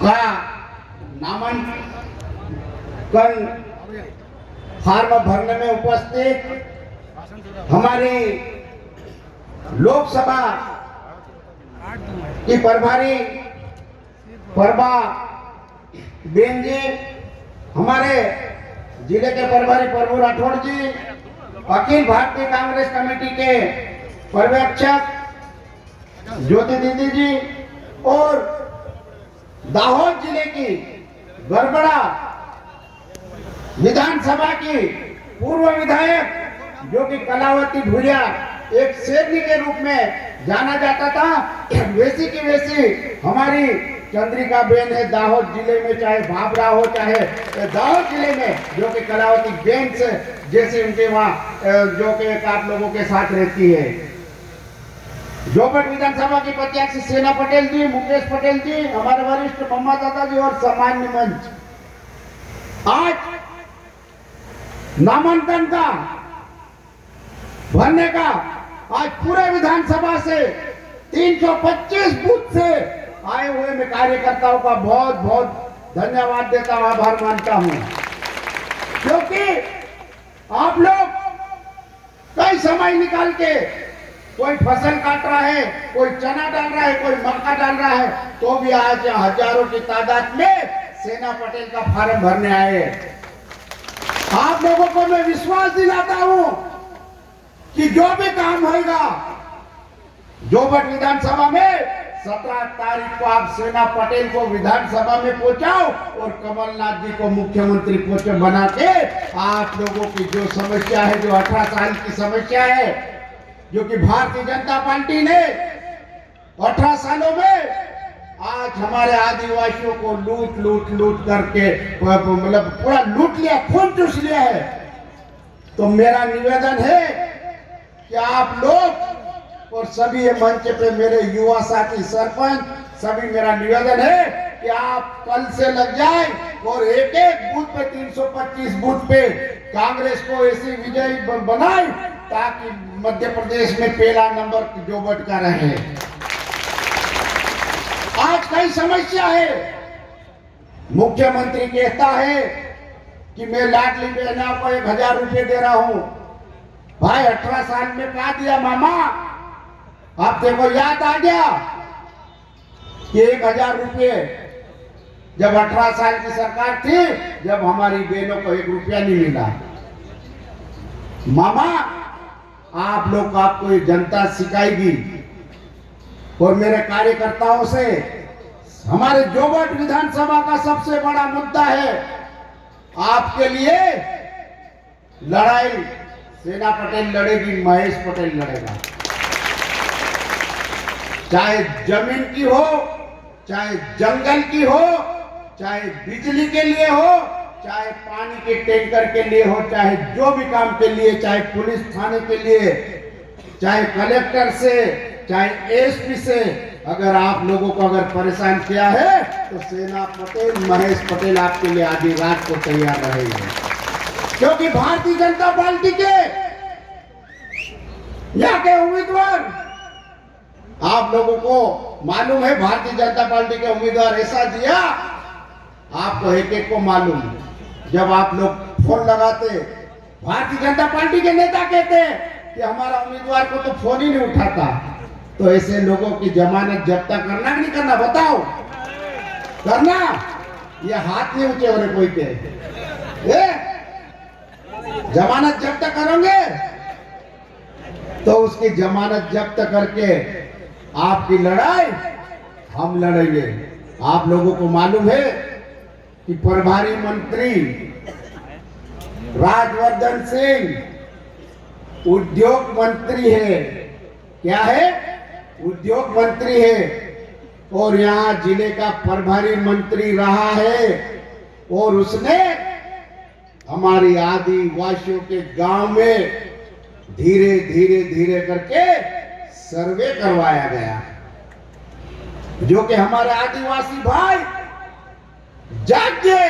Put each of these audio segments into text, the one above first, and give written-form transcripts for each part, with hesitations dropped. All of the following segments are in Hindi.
का नामांकन फॉर्म भरने में उपस्थित हमारी लोकसभा की प्रभारी प्रभा बेन जी, हमारे जिले के प्रभारी प्रभु राठौड़ जी, अखिल भारतीय कांग्रेस कमेटी के पर्यवेक्षक ज्योति दीदी जी और दाहोद जिले की गड़बड़ा विधानसभा की पूर्व विधायक जो कि कलावती भूरिया एक शेरनी के रूप में जाना जाता था, वैसी की वैसी हमारी चंद्रिका बेन है दाहोद जिले में, चाहे भाभरा हो चाहे दाहोद जिले में, जो कि कलावती बेन से जैसे उनके वहाँ जो कि आप लोगों के साथ रहती है। जोबट विधानसभा की प्रत्याशी सेना पटेल जी, मुकेश पटेल जी, हमारे वरिष्ठ मम्मा दादा जी और सामान्य मंच, आज नामांकन का भरने का आज पूरे विधानसभा से 325 बूथ से आए हुए मैं कार्यकर्ताओं का बहुत बहुत धन्यवाद देता हूं, आभार मानता हूं, क्योंकि आप लोग कई समय निकाल के कोई फसल काट रहा है, कोई चना डाल रहा है, कोई मक्का डाल रहा है, तो भी आज हजारों की तादाद में सेना पटेल का फार्म भरने आए। आप लोगों को मैं विश्वास दिलाता हूं कि जो भी काम होगा जोबट विधानसभा में 17 तारीख को आप सेना पटेल को विधानसभा में पहुंचाओ और कमलनाथ जी को मुख्यमंत्री पोस्ट बना के आप लोगों की जो समस्या है, जो 18 साल की समस्या है, जो कि भारतीय जनता पार्टी ने 18 सालों में आज हमारे आदिवासियों को लूट करके मतलब पूरा लूट लिया, खून चूस लिया है। तो मेरा निवेदन है कि आप लोग और सभी ये मंच पे मेरे युवा साथी सरपंच सभी, मेरा निवेदन है कि आप कल से लग जाए और एक एक बूथ पे 325 बूथ पे कांग्रेस को ऐसी विजयी बनाए ताकि मध्य प्रदेश में पहला नंबर जोबट का रहे। आज कई समस्या है, मुख्यमंत्री कहता है कि मैं लाडली बहना को 1000 रुपए दे रहा हूं। भाई 18 साल में क्या दिया मामा? आप देखो याद आ गया कि 1000 रुपए जब 18 साल की सरकार थी, जब हमारी बहनों को 1 रुपया नहीं मिला। मामा आप लोग को आपको ये जनता सिखाएगी और मेरे कार्यकर्ताओं से हमारे जोबट विधानसभा का सबसे बड़ा मुद्दा है, आपके लिए लड़ाई सेना पटेल लड़ेगी, महेश पटेल लड़ेगा। चाहे जमीन की हो, चाहे जंगल की हो, चाहे बिजली के लिए हो, चाहे पानी के टैंकर के लिए हो, चाहे जो भी काम के लिए, चाहे पुलिस थाने के लिए, चाहे कलेक्टर से, चाहे एसपी से, अगर आप लोगों को अगर परेशान किया है तो सेना पटेल महेश पटेल आपके लिए आधी रात को तैयार रहेंगे, क्योंकि भारतीय जनता पार्टी के यहाँ के उम्मीदवार आप लोगों को मालूम है। भारतीय जनता पार्टी के उम्मीदवार ऐसा दिया, आपको एक एक को मालूम। जब आप लोग फोन लगाते, भारतीय जनता पार्टी के नेता कहते कि हमारा उम्मीदवार को तो फोन ही नहीं उठाता, तो ऐसे लोगों की जमानत जब्त करना कि नहीं करना? बताओ, करना? ये हाथ नहीं ऊंचे हो रहे कोई के, जमानत जब्त करोगे तो उसकी जमानत जब्त करके आपकी लड़ाई हम लड़ेंगे। आप लोगों को मालूम है कि प्रभारी मंत्री राजवर्धन सिंह उद्योग मंत्री है। क्या है? उद्योग मंत्री है और यहाँ जिले का प्रभारी मंत्री रहा है और उसने हमारी आदिवासियों के गांव में धीरे धीरे करके सर्वे करवाया गया, जो कि हमारे आदिवासी भाई जागे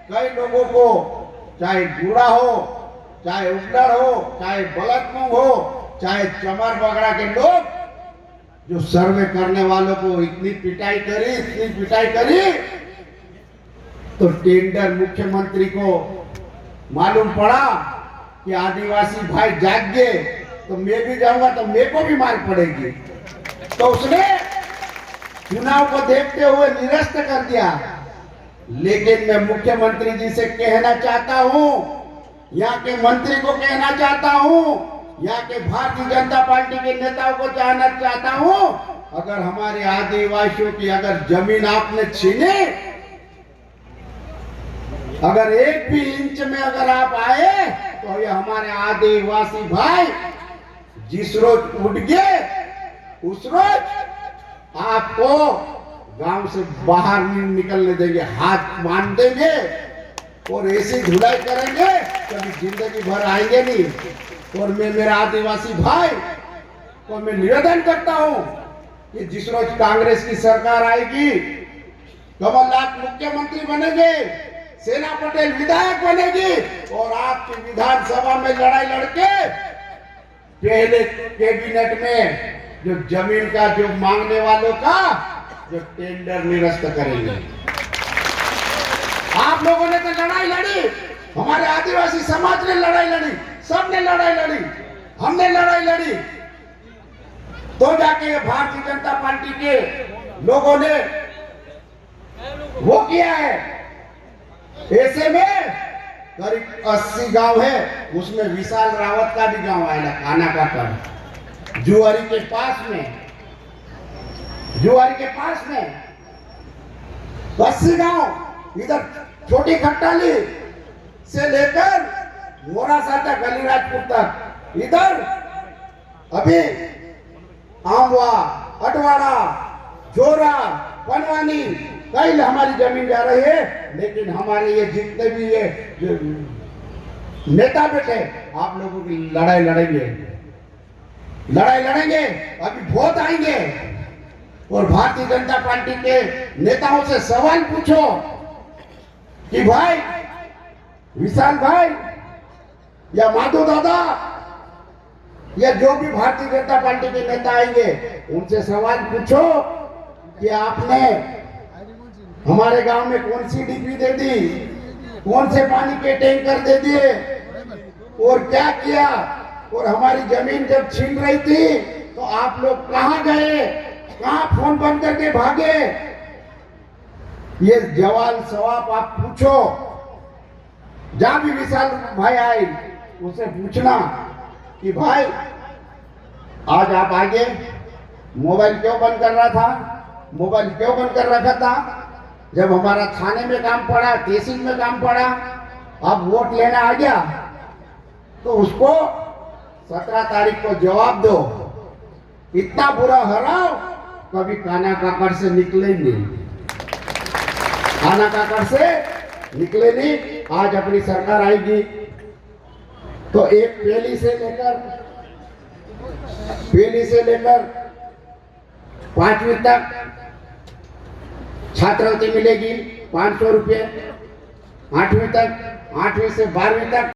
कई लोगों को, चाहे बूढ़ा हो, चाहे उगड़ हो, चाहे बलतमुंग हो, चाहे चमर बगड़ा के लोग जो सर्वे करने वालों को इतनी पिटाई करी, तो टेंडर मुख्यमंत्री को मालूम पड़ा कि आदिवासी भाई जाग गए तो मैं भी जाऊंगा तो मेरे को भी मार पड़ेगी, तो उसने चुनाव को देखते हुए निरस्त कर दिया। लेकिन मैं मुख्यमंत्री जी से कहना चाहता हूं, यहाँ के मंत्री को कहना चाहता हूं, यहाँ के भारतीय जनता पार्टी के नेताओं को कहना चाहता हूं, अगर हमारे आदिवासियों की अगर जमीन आपने छीनी, अगर एक भी इंच में अगर आप आए तो ये हमारे आदिवासी भाई जिस रोज उठ गए उस रोज आपको गांव से बाहर नहीं निकलने देंगे, हाथ बांध देंगे और ऐसी धुलाई करेंगे कभी जिंदगी भर आएंगे नहीं। और मैं मेरा आदिवासी भाई को मैं निवेदन करता हूं कि जिस रोज कांग्रेस की सरकार आएगी, कमलनाथ मुख्यमंत्री बनेंगे, सेना पटेल विधायक बनेगी और आपकी विधानसभा में लड़ाई लड़के पहले कैबिनेट में जो जमीन का जो मांगने वालों का जो टेंडर निरस्त करेंगे। आप लोगों ने तो लड़ाई लड़ी, हमारे आदिवासी समाज ने लड़ाई लड़ी, सबने लड़ाई लड़ी, हमने लड़ाई लड़ी, तो जाके भारतीय जनता पार्टी के लोगों ने वो किया है। ऐसे में करीब 80 गांव है, उसमें विशाल रावत का भी गांव आएगा, खाना का कर जुआरी के पास में 80 गांव, इधर छोटी खट्टाली से लेकर मोरासा तक, अलीराजपुर तक, इधर अभी आमवा, अटवाड़ा, जोरा, पनवानी कई हमारी जमीन जा रही है। लेकिन हमारे ये जितने भी ये नेता बैठे, आप लोगों की लड़ाई लड़ेंगे, अभी वोट आएंगे और भारतीय जनता पार्टी के नेताओं से सवाल पूछो कि भाई विशाल भाई या माधव दादा या जो भी भारतीय जनता पार्टी के नेता आएंगे, उनसे सवाल पूछो कि आपने हमारे गांव में कौन सी डीपी दे दी, कौन से पानी के टैंकर दे दिए और क्या किया, और हमारी जमीन जब छीन रही थी तो आप लोग कहां गए, कहां फोन बंद करके भागे। ये सवाल आप पूछो, जहां भी विशाल भाई आए उसे पूछना कि भाई आज आप आगे मोबाइल क्यों बंद कर रहा था, मोबाइल क्यों बंद कर रखा था, जब हमारा थाने में काम पड़ा, तहसील में काम पड़ा, अब वोट लेना आ गया तो उसको 17 तारीख को जवाब दो। इतना बुरा हराओ कभी काना काकड़ से निकले नहीं, काना काकड़ से निकले नहीं। आज अपनी सरकार आएगी तो एक पहली से लेकर 5वीं तक छात्रवृत्ति मिलेगी 500 रुपये, 8वीं से 12वीं तक